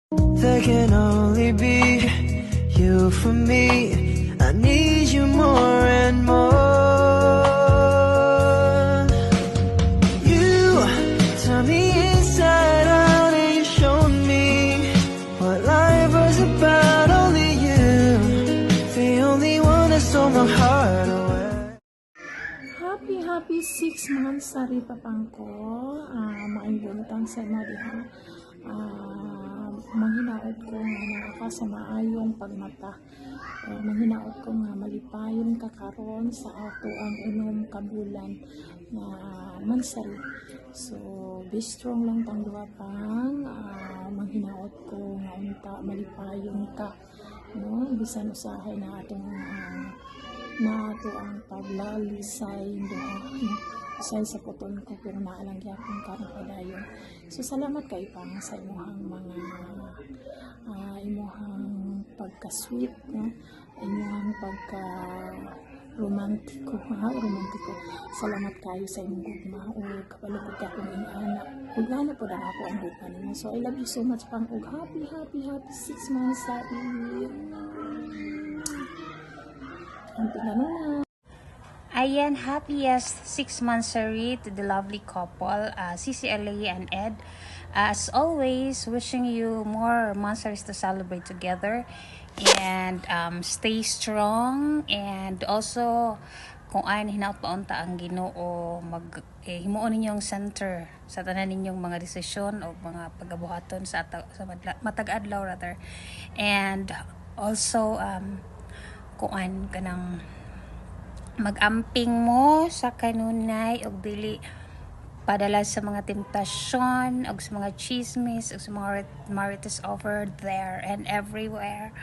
There can only be you for me. I need you more and more. You turn me inside out and you showed me what life was about. Only you, the only one that stole my heart away. Happy 6 months sa ripapang ko. Maingultang sa mo diha. Manghinaot ko nga nakaka sa maayong pagmata. Manghinaot ko nga malipayon ka karon sa ato ang unom ka bulan na mansari. So be strong lang tang duha pang manghinaot ko nga unta malipayon ka, no, bisan usahay na atong na ato ang paglalisay duha, no? Usay sa puton ko pero naalang gyapon karong padayon. So salamat kay pang sa imuhang mga imuhang pagka-sweet, no? Imuhang pagka romantiko. Salamat kayo sa imong gugma o kapalugod ka kung inaanak. Ugana po na ako ang gugma nimo. So I love you so much pang og happy 6 months sa iyo. Ang pinanuna. Ayan, happiest 6 monthsary to the lovely couple, Cici Alea and Ed. As always, wishing you more monthsaries to celebrate together and stay strong, and also kung ayon hinaut paunta ang Ginoo himuon ninyong center sa tanan ninyong mga desisyon o mga pagabuhaton sa matag adlaw rather, and also kung ayon kanang magamping mo sa kanunay og dili padala sa mga temptasyon og sa mga chismis og sa mga marites over there and everywhere.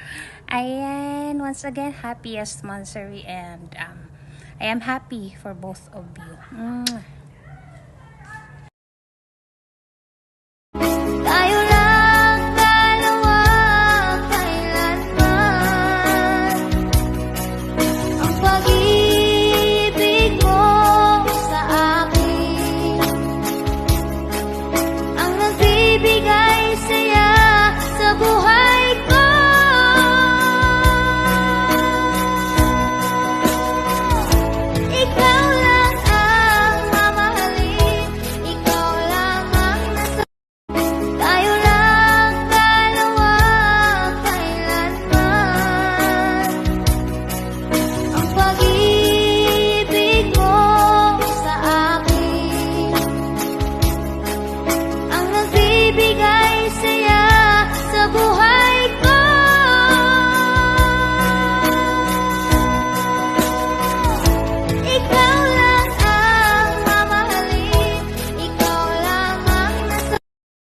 Ayan, once again, happiest monthsary, and I am happy for both of you.